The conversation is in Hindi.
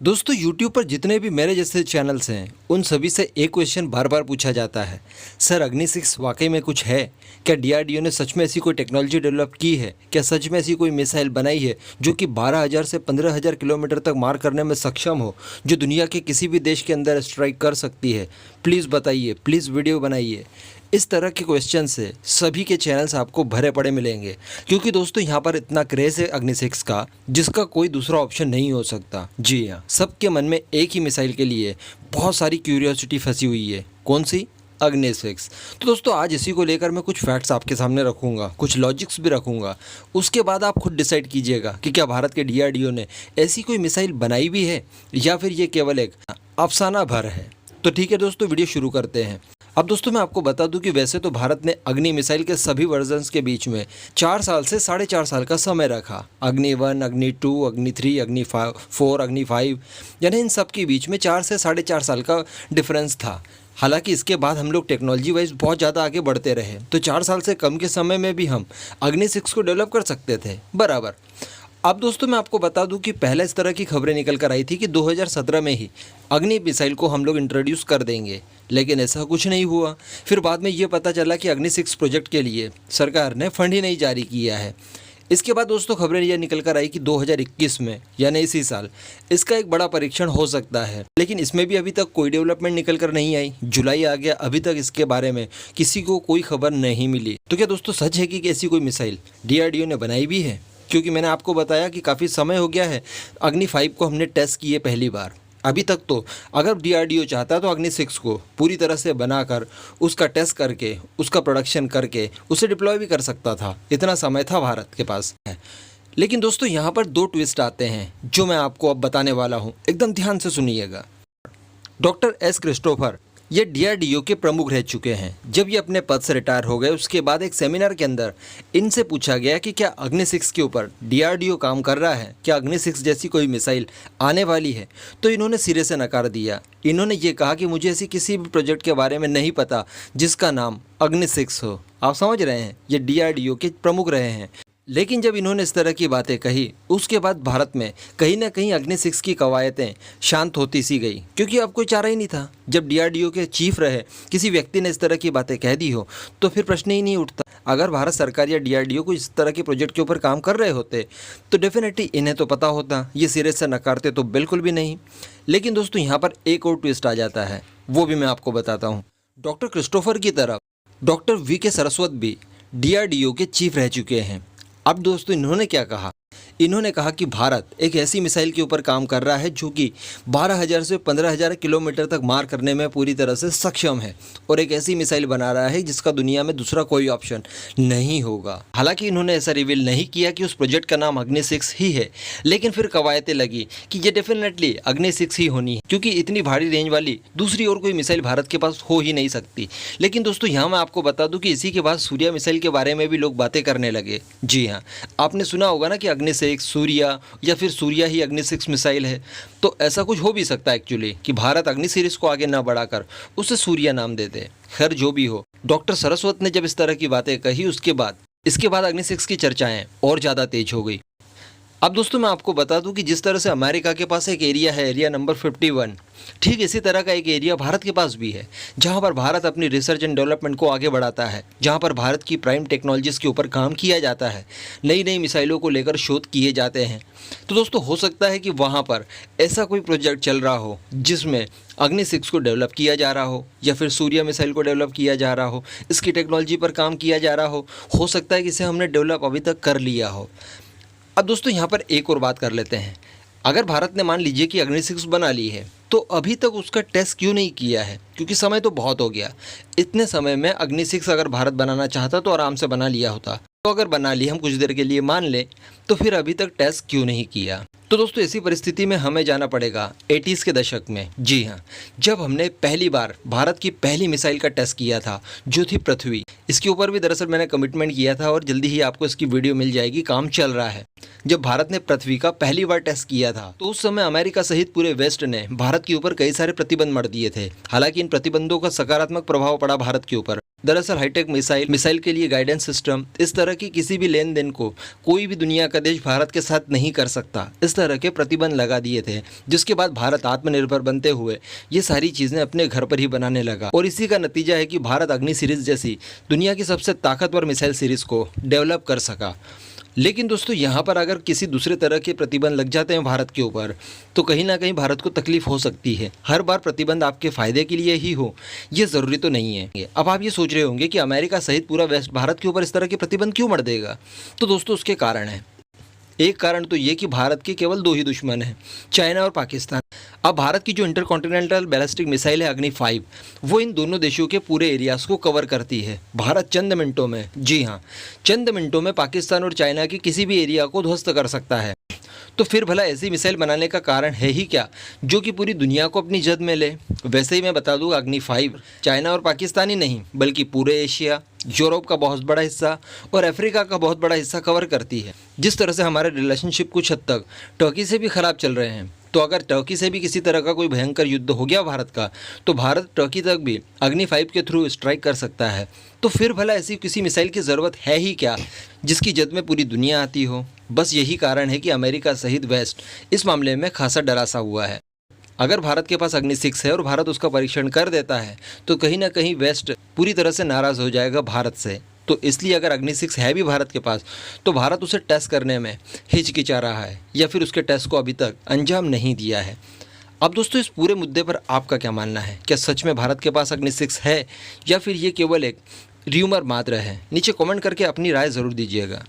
दोस्तों YouTube पर जितने भी मेरे जैसे चैनल्स हैं उन सभी से एक क्वेश्चन बार बार पूछा जाता है। सर अग्नि 6 वाकई में कुछ है क्या? डीआरडीओ ने सच में ऐसी कोई टेक्नोलॉजी डेवलप की है क्या? सच में ऐसी कोई मिसाइल बनाई है जो कि 12,000 से 15,000 किलोमीटर तक मार करने में सक्षम हो, जो दुनिया के किसी भी देश के अंदर स्ट्राइक कर सकती है? प्लीज़ बताइए, प्लीज़ वीडियो बनाइए। इस तरह के क्वेश्चन से सभी के चैनल्स आपको भरे पड़े मिलेंगे, क्योंकि दोस्तों यहाँ पर इतना क्रेज़ है अग्नि 6 का जिसका कोई दूसरा ऑप्शन नहीं हो सकता। जी हाँ, सबके मन में एक ही मिसाइल के लिए बहुत सारी क्यूरियोसिटी फंसी हुई है। कौन सी? अग्नि 6। तो दोस्तों आज इसी को लेकर मैं कुछ फैक्ट्स आपके सामने रखूँगा, कुछ लॉजिक्स भी रखूँगा। उसके बाद आप खुद डिसाइड कीजिएगा कि क्या भारत के डीआरडीओ ने ऐसी कोई मिसाइल बनाई भी है या फिर ये केवल एक अफसाना भर है। तो ठीक है दोस्तों, वीडियो शुरू करते हैं। अब दोस्तों मैं आपको बता दूं कि वैसे तो भारत ने अग्नि मिसाइल के सभी वर्जन्स के बीच में 4 साल से 4.5 साल का समय रखा। अग्नि 1, अग्नि 2, अग्नि 3, अग्नि 4, अग्नि 5, यानी इन सब के बीच में 4 से 4.5 साल का डिफरेंस था। हालांकि इसके बाद हम लोग टेक्नोलॉजी वाइज बहुत ज़्यादा आगे बढ़ते रहे, तो 4 साल से कम के समय में भी हम अग्नि 6 को डेवलप कर सकते थे बराबर। अब दोस्तों मैं आपको बता दूं कि पहले इस तरह की खबरें निकल कर आई थी कि 2017 में ही अग्नि मिसाइल को हम लोग इंट्रोड्यूस कर देंगे, लेकिन ऐसा कुछ नहीं हुआ। फिर बाद में ये पता चला कि अग्नि 6 प्रोजेक्ट के लिए सरकार ने फंड ही नहीं जारी किया है। इसके बाद दोस्तों खबरें ये निकल कर आई कि 2021 में यानी इसी साल इसका एक बड़ा परीक्षण हो सकता है, लेकिन इसमें भी अभी तक कोई डेवलपमेंट निकल कर नहीं आई। जुलाई आ गया, अभी तक इसके बारे में किसी को कोई खबर नहीं मिली। तो क्या दोस्तों सच है कि ऐसी कोई मिसाइल डीआरडीओ ने बनाई भी है? क्योंकि मैंने आपको बताया कि काफ़ी समय हो गया है अग्नि 5 को हमने टेस्ट किए पहली बार। अभी तक तो अगर डीआरडीओ चाहता तो अग्नि 6 को पूरी तरह से बनाकर उसका टेस्ट करके उसका प्रोडक्शन करके उसे डिप्लॉय भी कर सकता था। इतना समय था भारत के पास है। लेकिन दोस्तों यहाँ पर 2 ट्विस्ट आते हैं जो मैं आपको अब बताने वाला हूँ, एकदम ध्यान से सुनिएगा। डॉक्टर एस क्रिस्टोफर ये डीआरडीओ के प्रमुख रह चुके हैं। जब ये अपने पद से रिटायर हो गए उसके बाद एक सेमिनार के अंदर इनसे पूछा गया कि क्या अग्नि 6 के ऊपर डीआरडीओ काम कर रहा है, क्या अग्नि 6 जैसी कोई मिसाइल आने वाली है, तो इन्होंने सिरे से नकार दिया। इन्होंने ये कहा कि मुझे ऐसी किसी भी प्रोजेक्ट के बारे में नहीं पता जिसका नाम अग्नि 6 हो। आप समझ रहे हैं, ये डीआरडीओ के प्रमुख रहे हैं। लेकिन जब इन्होंने इस तरह की बातें कही उसके बाद भारत में कहीं ना कहीं अग्नि 6 की कवायतें शांत होती सी गई, क्योंकि अब कोई चारा ही नहीं था। जब डीआरडीओ के चीफ रहे किसी व्यक्ति ने इस तरह की बातें कह दी हो तो फिर प्रश्न ही नहीं उठता। अगर भारत सरकार या डीआरडीओ को इस तरह के प्रोजेक्ट के ऊपर काम कर रहे होते तो डेफिनेटली इन्हें तो पता होता, ये सिरे से नकारते तो बिल्कुल भी नहीं। लेकिन दोस्तों यहाँ पर एक और ट्विस्ट आ जाता है, वो भी मैं आपको बताता हूँ। डॉक्टर क्रिस्टोफर की तरफ डॉक्टर वी.के. सरस्वत भी डीआरडीओ के चीफ रह चुके हैं। अब दोस्तों इन्होंने क्या कहा? इन्होंने कहा कि भारत एक ऐसी मिसाइल के ऊपर काम कर रहा है जो कि 12,000 से 15,000 किलोमीटर तक मार करने में पूरी तरह से सक्षम है, और एक ऐसी मिसाइल बना रहा है जिसका दुनिया में दूसरा कोई ऑप्शन नहीं होगा। हालांकि इन्होंने ऐसा रिवील नहीं किया कि उस प्रोजेक्ट का नाम अग्नि 6 ही है, लेकिन फिर कवायतें लगी कि ये डेफिनेटली अग्नि 6 ही होनी है, क्योंकि इतनी भारी रेंज वाली दूसरी और कोई मिसाइल भारत के पास हो ही नहीं सकती। लेकिन दोस्तों यहाँ मैं आपको बता दूँ कि इसी के बाद सूर्या मिसाइल के बारे में भी लोग बातें करने लगे। जी हाँ, आपने सुना होगा ना कि अग्नि 6 सूर्या या फिर सूर्या ही अग्नि 6 मिसाइल है। तो ऐसा कुछ हो भी सकता है एक्चुअली कि भारत अग्नि सीरीज को आगे ना बढ़ाकर उसे सूर्या नाम दे दे। खैर जो भी हो, डॉक्टर सरस्वत ने जब इस तरह की बातें कही इसके बाद अग्नि 6 की चर्चाएं और ज़्यादा तेज हो गई। अब दोस्तों मैं आपको बता दूं कि जिस तरह से अमेरिका के पास एक एरिया है, एरिया नंबर 51, ठीक इसी तरह का एक एरिया भारत के पास भी है, जहां पर भारत अपनी रिसर्च एंड डेवलपमेंट को आगे बढ़ाता है, जहां पर भारत की प्राइम टेक्नोलॉजीज़ के ऊपर काम किया जाता है, नई नई मिसाइलों को लेकर शोध किए जाते हैं। तो दोस्तों हो सकता है कि वहाँ पर ऐसा कोई प्रोजेक्ट चल रहा हो जिसमें अग्नि 6 को डेवलप किया जा रहा हो, या फिर सूर्या मिसाइल को डेवलप किया जा रहा हो, इसकी टेक्नोलॉजी पर काम किया जा रहा हो सकता है कि इसे हमने डेवलप अभी तक कर लिया हो। अब दोस्तों यहाँ पर एक और बात कर लेते हैं। अगर भारत ने मान लीजिए कि अग्नि 6 बना ली है तो अभी तक उसका टेस्ट क्यों नहीं किया है? क्योंकि समय तो बहुत हो गया। इतने समय में अग्नि 6 अगर भारत बनाना चाहता तो आराम से बना लिया होता। तो अगर बना ली, हम कुछ देर के लिए मान ले, तो फिर अभी तक टेस्ट क्यों नहीं किया? तो दोस्तों ऐसी परिस्थिति में हमें जाना पड़ेगा 80s के दशक में। जी हाँ, जब हमने पहली बार भारत की पहली मिसाइल का टेस्ट किया था जो थी पृथ्वी। इसके ऊपर भी दरअसल मैंने कमिटमेंट किया था और जल्दी ही आपको इसकी वीडियो मिल जाएगी, काम चल रहा है। जब भारत ने पृथ्वी का पहली बार टेस्ट किया था तो उस समय अमेरिका सहित पूरे वेस्ट ने भारत के ऊपर कई सारे प्रतिबंध मढ़ दिए थे। हालांकि इन प्रतिबंधों का सकारात्मक प्रभाव पड़ा भारत के ऊपर, दरअसल हाईटेक मिसाइल के लिए गाइडेंस सिस्टम, इस तरह की किसी भी लेन देन को कोई भी दुनिया का देश भारत के साथ नहीं कर सकता, इस तरह के प्रतिबंध लगा दिए थे। जिसके बाद भारत आत्मनिर्भर बनते हुए ये सारी चीज़ें अपने घर पर ही बनाने लगा और इसी का नतीजा है कि भारत अग्नि सीरीज जैसी दुनिया की सबसे ताकतवर मिसाइल सीरीज को डेवलप कर सका। लेकिन दोस्तों यहाँ पर अगर किसी दूसरे तरह के प्रतिबंध लग जाते हैं भारत के ऊपर, तो कहीं ना कहीं भारत को तकलीफ हो सकती है। हर बार प्रतिबंध आपके फ़ायदे के लिए ही हो, ये ज़रूरी तो नहीं है। अब आप ये सोच रहे होंगे कि अमेरिका सहित पूरा वेस्ट भारत के ऊपर इस तरह के प्रतिबंध क्यों मर देगा। तो दोस्तों उसके कारण है। एक कारण तो ये कि भारत के केवल दो ही दुश्मन हैं, चाइना और पाकिस्तान। अब भारत की जो इंटरकॉन्टिनेंटल बैलिस्टिक मिसाइल है अग्नि 5, वो इन दोनों देशों के पूरे एरियाज़ को कवर करती है। भारत चंद मिनटों में, जी हाँ, चंद मिनटों में पाकिस्तान और चाइना की किसी भी एरिया को ध्वस्त कर सकता है। तो फिर भला ऐसी मिसाइल बनाने का कारण है ही क्या जो कि पूरी दुनिया को अपनी जद में ले। वैसे ही मैं बता दूँ, अग्नि 5 चाइना और पाकिस्तान ही नहीं बल्कि पूरे एशिया, यूरोप का बहुत बड़ा हिस्सा और अफ्रीका का बहुत बड़ा हिस्सा कवर करती है। जिस तरह से हमारे रिलेशनशिप कुछ हद तक टर्की से भी ख़राब चल रहे हैं, तो अगर टर्की से भी किसी तरह का कोई भयंकर युद्ध हो गया भारत का, तो भारत टर्की तक भी अग्नि 5 के थ्रू स्ट्राइक कर सकता है। तो फिर भला ऐसी किसी मिसाइल की ज़रूरत है ही क्या जिसकी जद में पूरी दुनिया आती हो। बस यही कारण है कि अमेरिका सहित वेस्ट इस मामले में खासा डरा सा हुआ है। अगर भारत के पास अग्नि 6 है और भारत उसका परीक्षण कर देता है, तो कहीं ना कहीं वेस्ट पूरी तरह से नाराज़ हो जाएगा भारत से। तो इसलिए अगर अग्नि 6 है भी भारत के पास, तो भारत उसे टेस्ट करने में हिचकिचा रहा है या फिर उसके टेस्ट को अभी तक अंजाम नहीं दिया है। अब दोस्तों इस पूरे मुद्दे पर आपका क्या मानना है? क्या सच में भारत के पास अग्नि 6 है या फिर ये केवल एक र्यूमर मात्र है? नीचे कमेंट करके अपनी राय ज़रूर दीजिएगा।